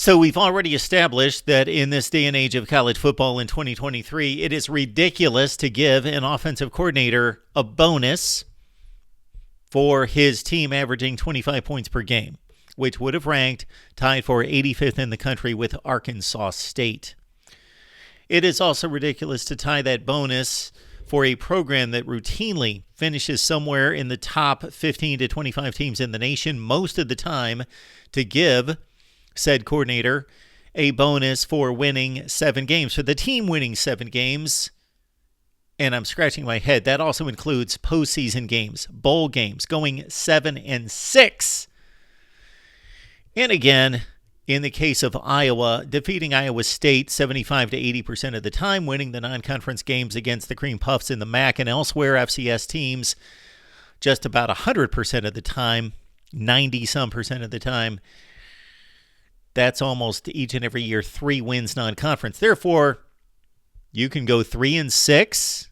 So we've already established that in this day and age of college football in 2023, it is ridiculous to give an offensive coordinator a bonus for his team averaging 25 points per game, which would have ranked tied for 85th in the country with Arkansas State. It is also ridiculous to tie that bonus for a program that routinely finishes somewhere in the top 15 to 25 teams in the nation most of the time, to give said coordinator a bonus for winning 7 games, for the team winning 7 games. And I'm scratching my head. That also includes postseason games, bowl games, going 7-6. And again, in the case of Iowa, defeating Iowa State 75 to 80% of the time, winning the non-conference games against the Cream Puffs in the MAC and elsewhere, FCS teams just about 100% of the time, 90-some% of the time. That's almost each and every year 3 wins non-conference. Therefore, you can go 3-6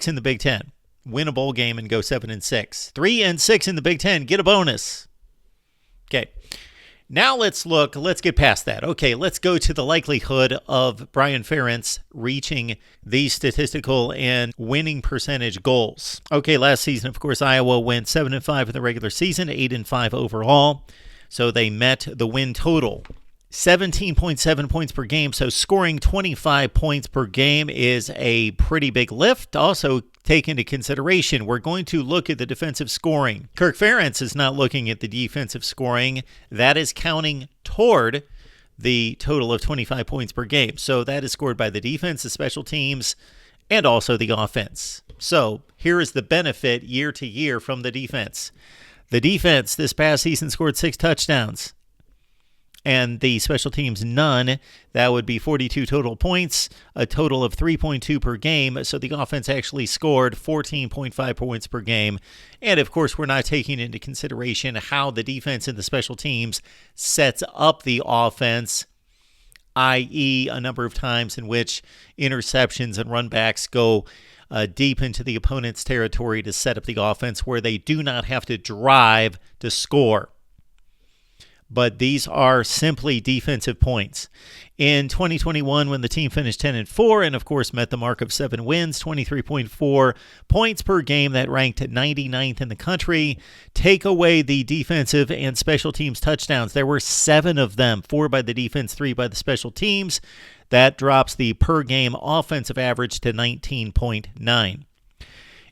in the Big Ten, win a bowl game and go 7-6. 3-6 in the Big Ten, get a bonus. Okay. Now let's get past that. Okay, let's go to the likelihood of Brian Ferentz reaching these statistical and winning percentage goals. Okay, last season, of course, Iowa went 7-5 in the regular season, 8-5 overall. So they met the win total, 17.7 points per game. So scoring 25 points per game is a pretty big lift. Also, take into consideration, we're going to look at the defensive scoring. Kirk Ferentz is not looking at the defensive scoring. That is counting toward the total of 25 points per game. So that is scored by the defense, the special teams, and also the offense. So here is the benefit year to year from the defense. The defense this past season scored 6 touchdowns. And the special teams, none. That would be 42 total points, a total of 3.2 per game. So the offense actually scored 14.5 points per game. And, of course, we're not taking into consideration how the defense and the special teams sets up the offense, i.e. a number of times in which interceptions and runbacks go deep into the opponent's territory to set up the offense where they do not have to drive to score. But these are simply defensive points. In 2021, when the team finished 10-4 and, of course, met the mark of 7 wins, 23.4 points per game, that ranked 99th in the country. Take away the defensive and special teams touchdowns. There were 7 of them, 4 by the defense, 3 by the special teams. That drops the per-game offensive average to 19.9.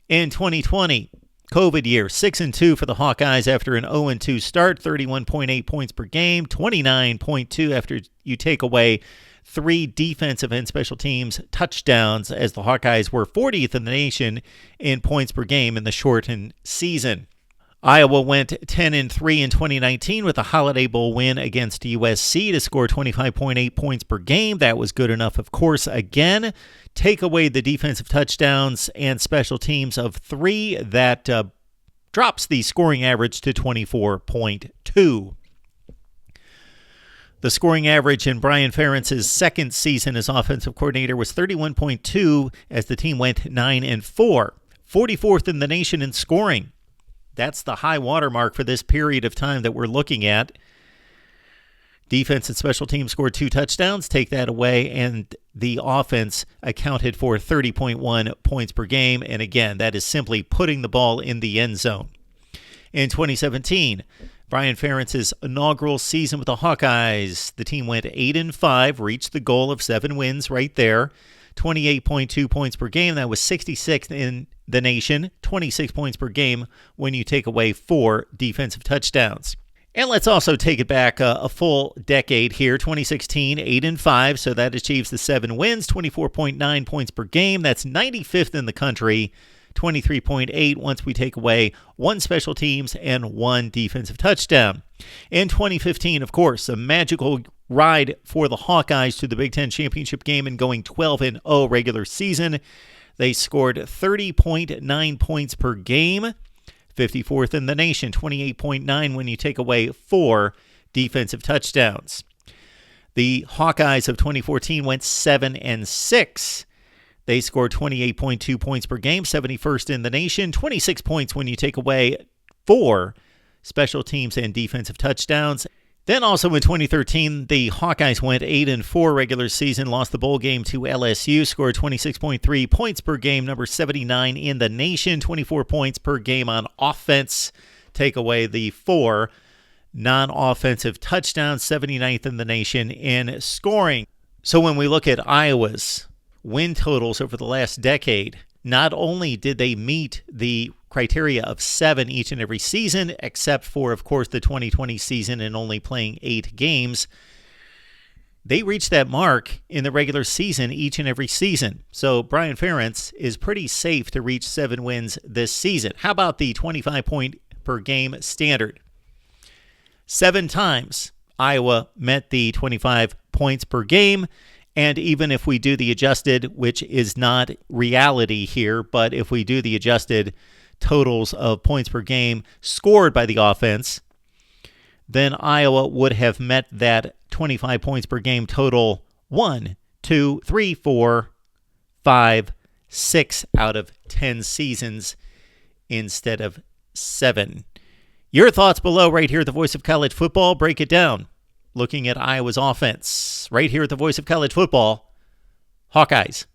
In 2020, COVID year, 6-2 for the Hawkeyes after an 0-2 start, 31.8 points per game, 29.2 after you take away 3 defensive and special teams touchdowns, as the Hawkeyes were 40th in the nation in points per game in the shortened season. Iowa went 10-3 in 2019 with a Holiday Bowl win against USC to score 25.8 points per game. That was good enough, of course. Again, take away the defensive touchdowns and special teams of 3. That drops the scoring average to 24.2. The scoring average in Brian Ferentz's second season as offensive coordinator was 31.2 as the team went 9-4. 44th in the nation in scoring. That's the high watermark for this period of time that we're looking at. Defense and special teams scored 2 touchdowns. Take that away, and the offense accounted for 30.1 points per game. And again, that is simply putting the ball in the end zone. In 2017, Brian Ferentz's inaugural season with the Hawkeyes, the team went 8-5, reached the goal of 7 wins right there. 28.2 points per game. That was 66th in the nation, 26 points per game when you take away 4 defensive touchdowns. And let's also take it back a full decade here. 2016, 8-5, so that achieves the 7 wins, 24.9 points per game. That's 95th in the country, 23.8 once we take away 1 special teams and 1 defensive touchdown. In 2015, of course, a magical ride for the Hawkeyes to the Big Ten championship game and going 12-0 regular season. They scored 30.9 points per game, 54th in the nation, 28.9 when you take away 4 defensive touchdowns. The Hawkeyes of 2014 went 7-6. They scored 28.2 points per game, 71st in the nation, 26 points when you take away 4 special teams and defensive touchdowns. Then also in 2013, the Hawkeyes went 8-4 regular season, lost the bowl game to LSU, scored 26.3 points per game, number 79 in the nation, 24 points per game on offense. Take away the 4 non-offensive touchdowns, 79th in the nation in scoring. So when we look at Iowa's win totals over the last decade, not only did they meet the criteria of 7 each and every season, except for, of course, the 2020 season and only playing 8 games, they reached that mark in the regular season each and every season. So Brian Ferentz is pretty safe to reach 7 wins this season. How about the 25-point per game standard? 7 times Iowa met the 25 points per game. And even if we do the adjusted, which is not reality here, but if we do the adjusted totals of points per game scored by the offense, then Iowa would have met that 25 points per game total 1, 2, 3, 4, 5, 6 out of 10 seasons instead of 7. Your thoughts below right here at the Voice of College Football. Break it down. Looking at Iowa's offense right here at the Voice of College Football. Hawkeyes.